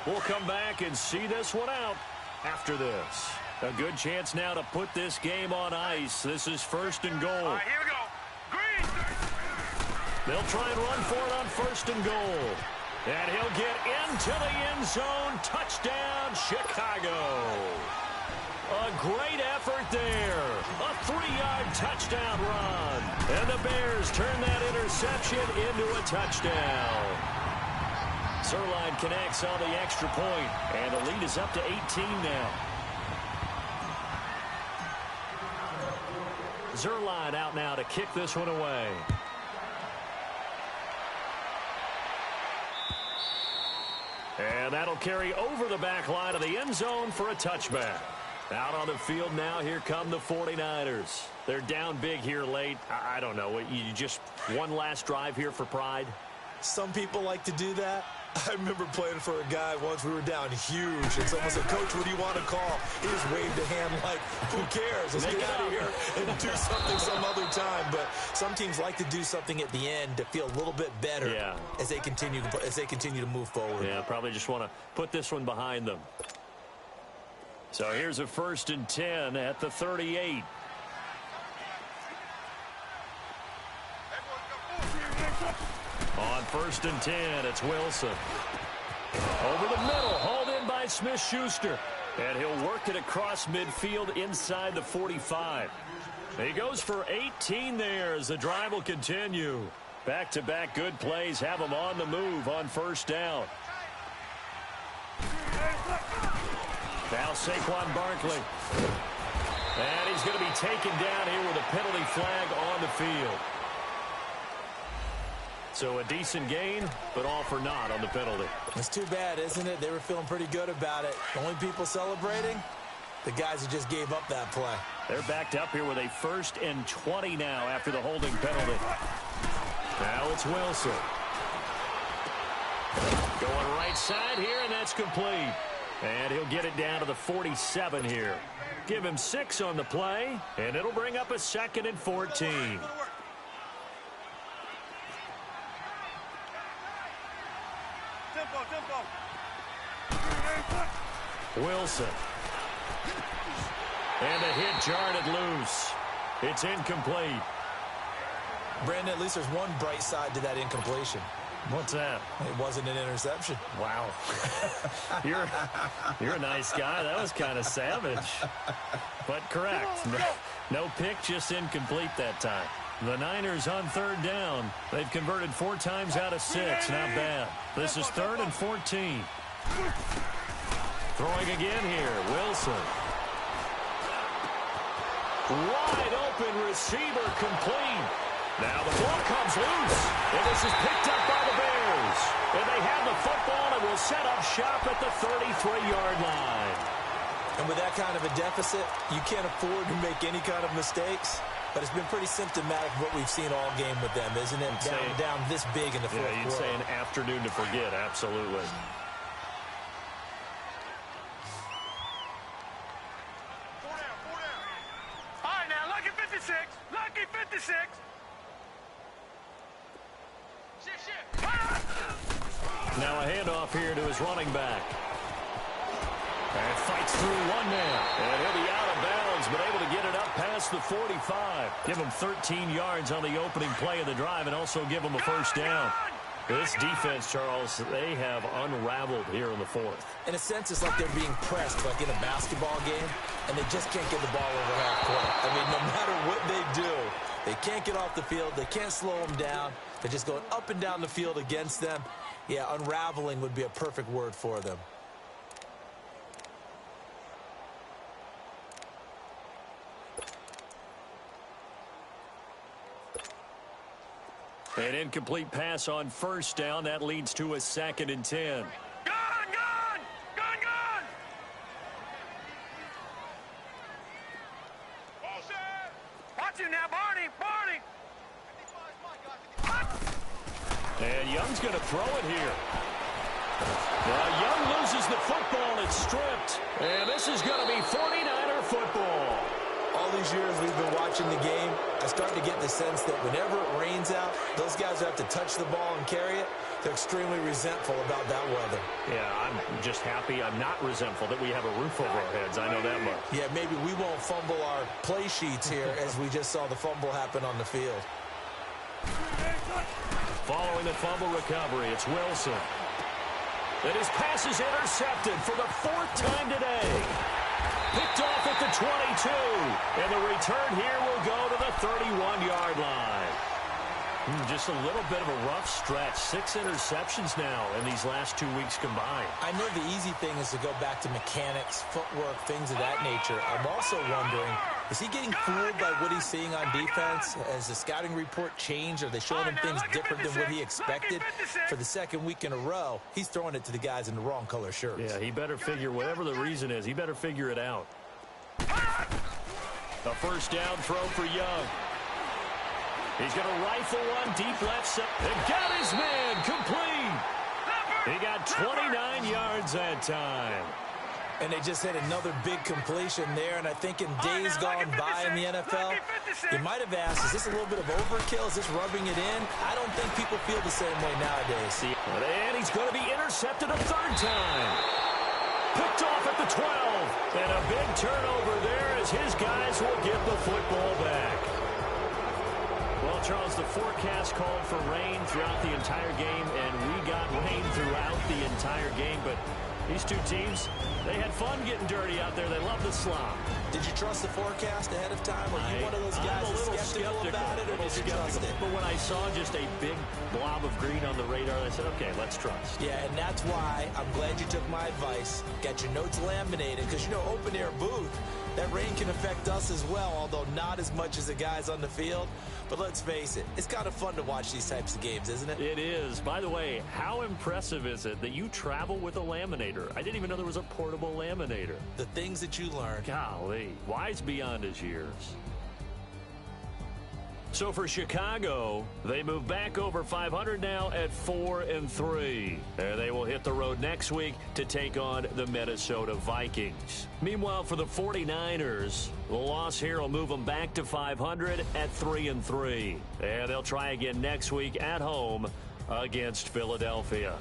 We'll come back and see this one out after this. A good chance now to put this game on ice. This is 1st and goal. All right, here we go. Green. They'll try and run for it on 1st and goal. And he'll get into the end zone. Touchdown, Chicago. A great effort there. A 3-yard touchdown run. And the Bears turn that interception into a touchdown. Zerline connects on the extra point, and the lead is up to 18 now. Zerline out now to kick this one away. And that'll carry over the back line of the end zone for a touchback. Out on the field now, here come the 49ers. They're down big here late. I don't know. You just one last drive here for pride? Some people like to do that. I remember playing for a guy once. We were down huge, and someone said, "Coach, what do you want to call?" He just waved a hand like, "Who cares? Let's get out of here and do something some other time." But some teams like to do something at the end to feel a little bit better as they continue to move forward. Yeah, probably just want to put this one behind them. So here's a 1st and 10 at the 38. On 1st and 10, it's Wilson. Over the middle, hauled in by Smith-Schuster. And he'll work it across midfield inside the 45. He goes for 18 there as the drive will continue. Back-to-back good plays have him on the move on 1st down. Now Saquon Barkley. And he's going to be taken down here with a penalty flag on the field. So a decent gain, but all for naught on the penalty. It's too bad, isn't it? They were feeling pretty good about it. The only people celebrating, the guys who just gave up that play. They're backed up here with a 1st and 20 now after the holding penalty. Now it's Wilson. Going right side here, and that's complete. And he'll get it down to the 47 here. Give him 6 on the play, and it'll bring up a 2nd and 14. Wilson. And a hit jarred it loose. It's incomplete. Brandon, at least there's one bright side to that incompletion. What's that? It wasn't an interception. Wow. You're a nice guy. That was kind of savage. But correct. No pick, just incomplete that time. The Niners on 3rd down. They've converted 4 times out of 6. Not bad. This is 3rd and 14. Throwing again here. Wilson. Wide open receiver complete. Now the ball comes loose. And this is picked up by the Bears. And they have the football and will set up shop at the 33-yard line. And with that kind of a deficit, you can't afford to make any kind of mistakes. But it's been pretty symptomatic of what we've seen all game with them, isn't it? Down this big in the fourth quarter. Yeah, you'd say an afternoon to forget, absolutely. All right, now, lucky 56. Lucky 56. Now a handoff here to his running back. And fights through one man. And he'll be out of bounds, but able to get it up past the 45. Give him 13 yards on the opening play of the drive and also give him a 1st down. This defense, Charles, they have unraveled here in the 4th. In a sense, it's like they're being pressed, like in a basketball game, and they just can't get the ball over half court. I mean, no matter what they do, they can't get off the field. They can't slow them down. They're just going up and down the field against them. Yeah, unraveling would be a perfect word for them. An incomplete pass on 1st down. That leads to a 2nd and 10. Watch him now, Barney. And Young's going to throw it here. Now Young loses the football. It's stripped. And this is going to be 49er football. All these years we've been watching the game, I start to get the sense that whenever it rains out, those guys who have to touch the ball and carry it, they're extremely resentful about that weather. Yeah, I'm just happy I'm not resentful that we have a roof over our heads. I know that much. Yeah, maybe we won't fumble our play sheets here as we just saw the fumble happen on the field. Following the fumble recovery, it's Wilson. And his pass is intercepted for the 4th time today. Picked off at the 22. And the return here will go to the 31-yard line. Just a little bit of a rough stretch. 6 interceptions now in these last 2 weeks combined. I know the easy thing is to go back to mechanics, footwork, things of that nature. I'm also wondering Is he getting fooled by what he's seeing on defense? Has the scouting report changed? Are they showing him things different than what he expected? For the second week in a row, he's throwing it to the guys in the wrong color shirts. Yeah, he better figure, whatever the reason is, he better figure it out. A first down throw for Young. He's going to rifle one deep left side. And got his man complete. He got 29 yards that time. And they just had another big completion there. And I think in days gone by in the NFL, you might have asked, is this a little bit of overkill? Is this rubbing it in? I don't think people feel the same way nowadays. And he's going to be intercepted a third time. Picked off at the 12. And a big turnover there as his guys will get the football back. Well, Charles, the forecast called for rain throughout the entire game, and we got rain throughout the entire game. But these two teams, they had fun getting dirty out there. They love the slop. Did you trust the forecast ahead of time? Or are you one of those guys that's skeptical about it, or did you trust it? But when I saw just a big blob of green on the radar, I said, okay, let's trust. Yeah, and that's why I'm glad you took my advice. Got your notes laminated, because, you know, open-air booth, that rain can affect us as well, although not as much as the guys on the field. But let's face it, it's kind of fun to watch these types of games, isn't it? It is. By the way, how impressive is it that you travel with a laminator? I didn't even know there was a portable laminator. The things that you learn. Golly, wise beyond his years. So for Chicago, they move back over 500 now at 4-3. And they will hit the road next week to take on the Minnesota Vikings. Meanwhile, for the 49ers, the loss here will move them back to 500 at 3-3. And they'll try again next week at home against Philadelphia.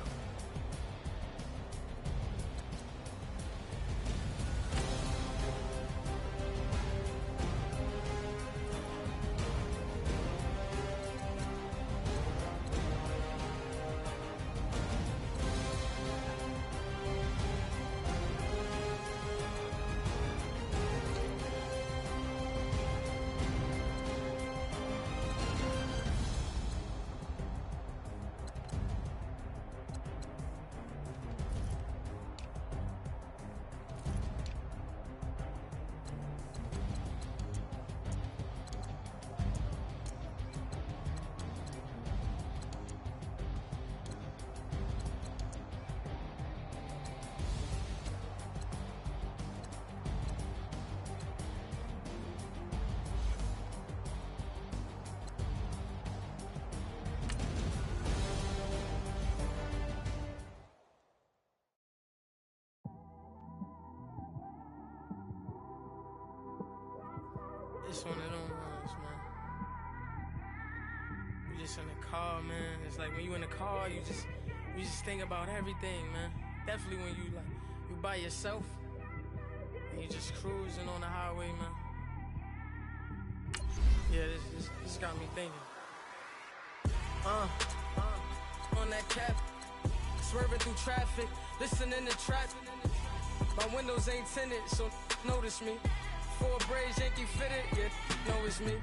It's one of them ones, man. You just in the car, man. It's like when you in the car, you just think about everything, man. Definitely when you by yourself and you just cruising on the highway, man. Yeah, this got me thinking. On that cap, swerving through traffic, listening to trap. My windows ain't tinted, so notice me. Four braids, Yankee fitted, yeah, know it's me.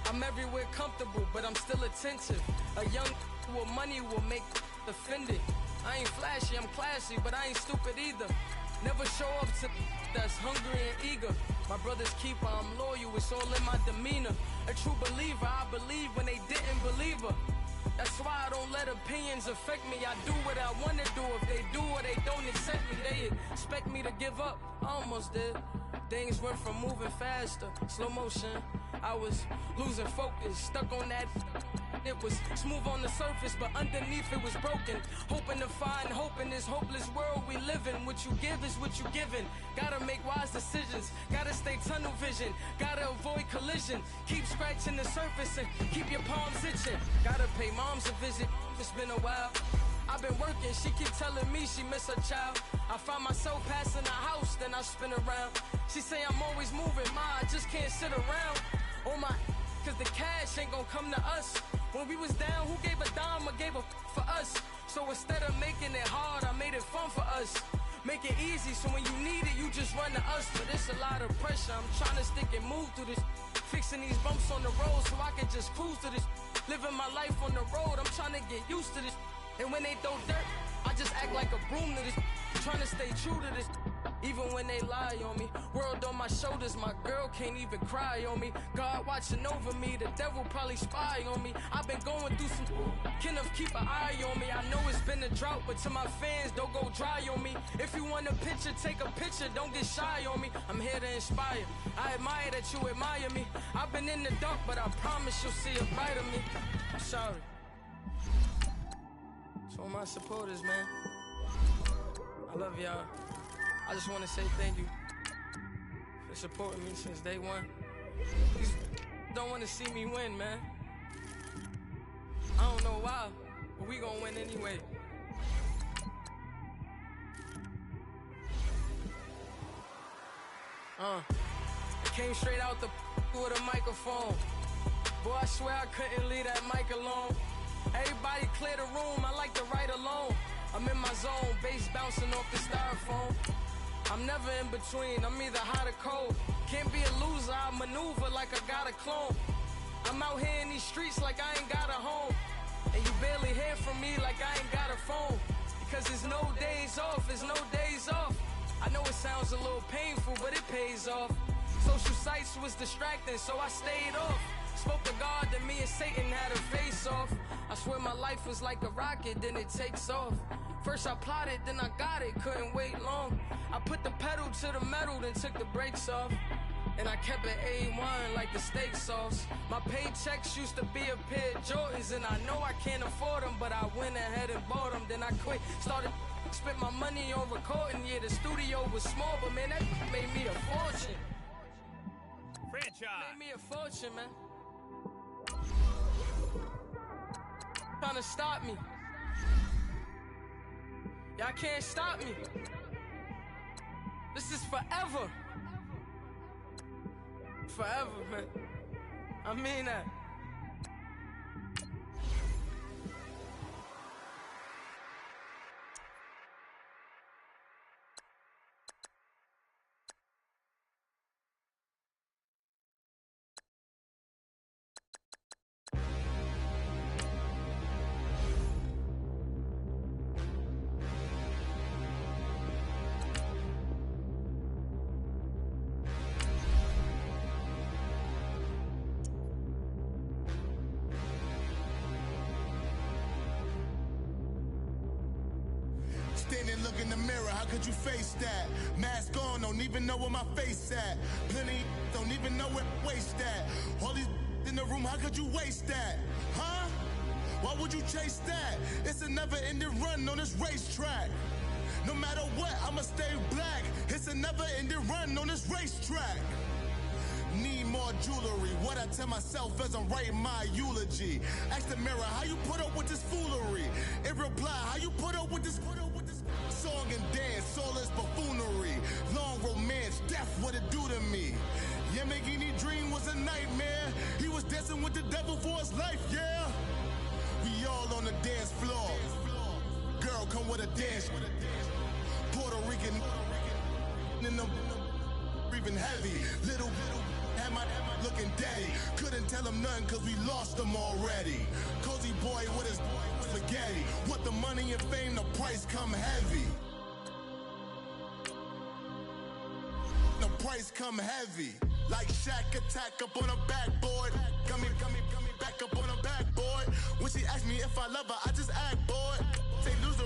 I'm everywhere comfortable, but I'm still attentive. A young with money will make offended. I ain't flashy, I'm classy, but I ain't stupid either. Never show up to that's hungry and eager. My brother's keeper, I'm loyal, it's all in my demeanor. A true believer, I believe when they didn't believe her. That's why I don't let opinions affect me. I do what I want to do. If they do or they don't accept me, they expect me to give up. I almost did. Things went from moving faster, slow motion. I was losing focus, stuck on that. It was smooth on the surface, but underneath it was broken. Hoping to find hope in this hopeless world we live in. What you give is what you given. Gotta make wise decisions. Gotta stay tunnel vision. Gotta avoid collision. Keep scratching the surface and keep your palms itching. Gotta pay moms a visit. It's been a while. I've been working, she keep telling me she miss her child. I find myself passing the house, then I spin around. She say I'm always moving, I just can't sit around. Oh my, cause the cash ain't gonna come to us. When we was down, who gave a dime or gave a for us? So instead of making it hard, I made it fun for us. Make it easy, so when you need it, you just run to us. But it's a lot of pressure, I'm trying to stick and move through this. Fixing these bumps on the road so I can just cruise to this. Living my life on the road, I'm trying to get used to this. And when they throw dirt, I just act like a broom to this. Trying to stay true to this. even when they lie on me. World on my shoulders, my girl can't even cry on me. God watching over me, the devil probably spy on me. I've been going through some, Kenneth keep an eye on me. I know it's been a drought, but to my fans, don't go dry on me. If you want a picture, take a picture, don't get shy on me. I'm here to inspire, I admire that you admire me. I've been in the dark, but I promise you'll see a bright of me. I'm sorry. To all my supporters, man, I love y'all. I just want to say thank you for supporting me since day one. You don't want to see me win, man. I don't know why, but we gonna win anyway. I came straight out the with a microphone. Boy, I swear I couldn't leave that mic alone. Everybody clear the room, I like to write alone. I'm in my zone, bass bouncing off the styrofoam. I'm never in between, I'm either hot or cold. Can't be a loser, I maneuver like I got a clone. I'm out here in these streets like I ain't got a home. And you barely hear from me like I ain't got a phone. Because there's no days off, there's no days off. I know it sounds a little painful, but it pays off. Social sites was distracting, so I stayed off. Spoke to God, then me and Satan had a face off. I swear my life was like a rocket, then it takes off. First I plotted, then I got it, couldn't wait long. I put the pedal to the metal, then took the brakes off. And I kept it A1 like the steak sauce. My paychecks used to be a pair of Jordans, and I know I can't afford them, but I went ahead and bought them. Then I quit, spent my money on recording. Yeah, the studio was small, but man, that made me a fortune. Franchise. Made me a fortune, man. Trying to stop me. Y'all can't stop me. This is forever. Forever, man. I mean that. Standing, look in the mirror, how could you face that? Mask on, don't even know where my face at. Plenty, don't even know where waste at. All these in the room, how could you waste that? Huh? Why would you chase that? It's a never-ending run on this racetrack. No matter what, I'ma stay black. It's a never-ending run on this racetrack. Need more jewelry, what I tell myself as I'm writing my eulogy. Ask the mirror, how you put up with this foolery? It reply, how you put up with this song and dance, soulless buffoonery. Long romance, death, what it do to me? Yamagini dream was a nightmare. He was dancing with the devil for his life, yeah. We all on the dance floor. Girl, come with a dance. Puerto Rican in the breathing heavy. Little had my looking daddy. Couldn't tell him nothing cause we lost him already. Cozy boy with his spaghetti. What the money and fame, the price come heavy. The price come heavy. Like Shaq attack up on a backboard. Coming back up on a backboard. When she asked me if I love her, I just act bored. Say loser,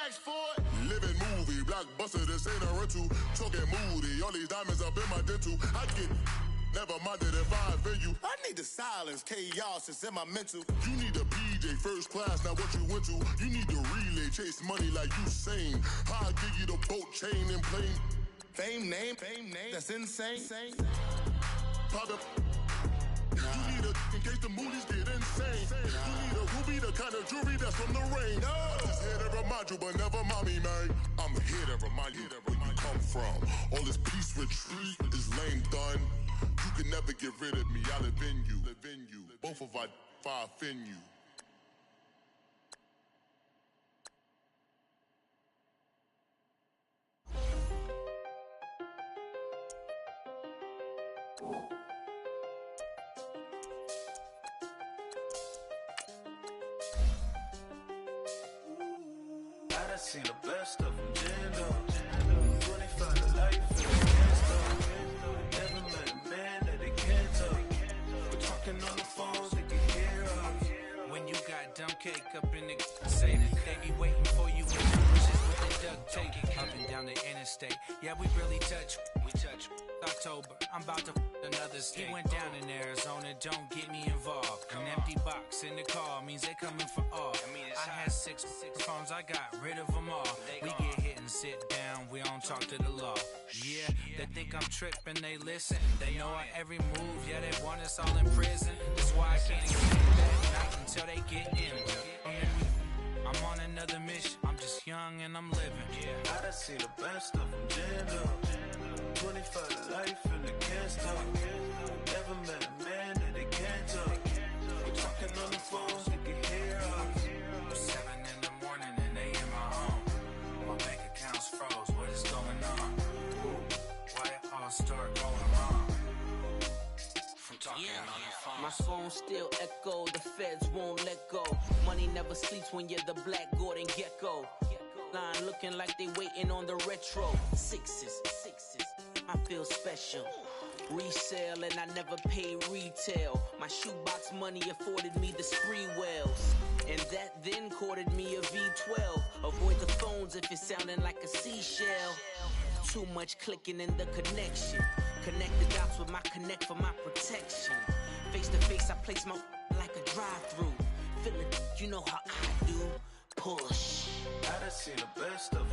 ask for it. Living movie, blockbuster, this ain't a rental. Talking moody, all these diamonds up in my dental. I get never minded if I offend you. I need the silence, chaos is in my mental. You need a PJ first class, not what you went to. You need the relay, chase money like you sane. How I give you the boat chain and plane. Fame name, that's insane. Pop up. You need a in case the movies get insane. You need a ruby, the kind of jewelry that's from the rain. No. I'm just here to remind you, but never mommy, man. I'm here to remind you where you come from. All this peace retreat is lame done. You can never get rid of me, I live in you. Both of our fire offend you. I done seen the best of them, Jando. 25 to life and they can't stop. Never met a man that they can't talk. We're talking on the phones, they can hear us. When you got dumb cake up in the say that they be waiting for you in the bushes with the duct tape up and down the interstate. Yeah, we really touch. We touch. October, I'm about to another state. He went down in Arizona, don't get me involved. An empty box in the car means they coming for all. I had six phones, I got rid of them all. We get hit and sit down, we don't talk to the law. Yeah, they think I'm tripping, they listen. They know our every move, yeah, they want us all in prison. That's why I can't get that night until they get in. I'm on another mission, I'm just young and I'm living. I done seen the best of them jammed up. 25 to life and they can't stop. Never met a man that they can't talk. We're talking on the phones, they can hear us. 7 in the morning and they in my home. My bank account's froze, what is going on? Why it all start going wrong? From talking on the phone. My phone still echo, the feds won't let go. Money never sleeps when you're the Black Gordon Gecko. Line looking like they waiting on the retro. Sixes, I feel special. Resale and I never paid retail. My shoebox money afforded me the spree wells. And that then courted me a V12. Avoid the phones if it's sounding like a seashell. Too much clicking in the connection. Connect the dots with my connect for my protection. Face to face, I place my like a drive-through. Feeling, you know how I do. Push. I done seen the best of them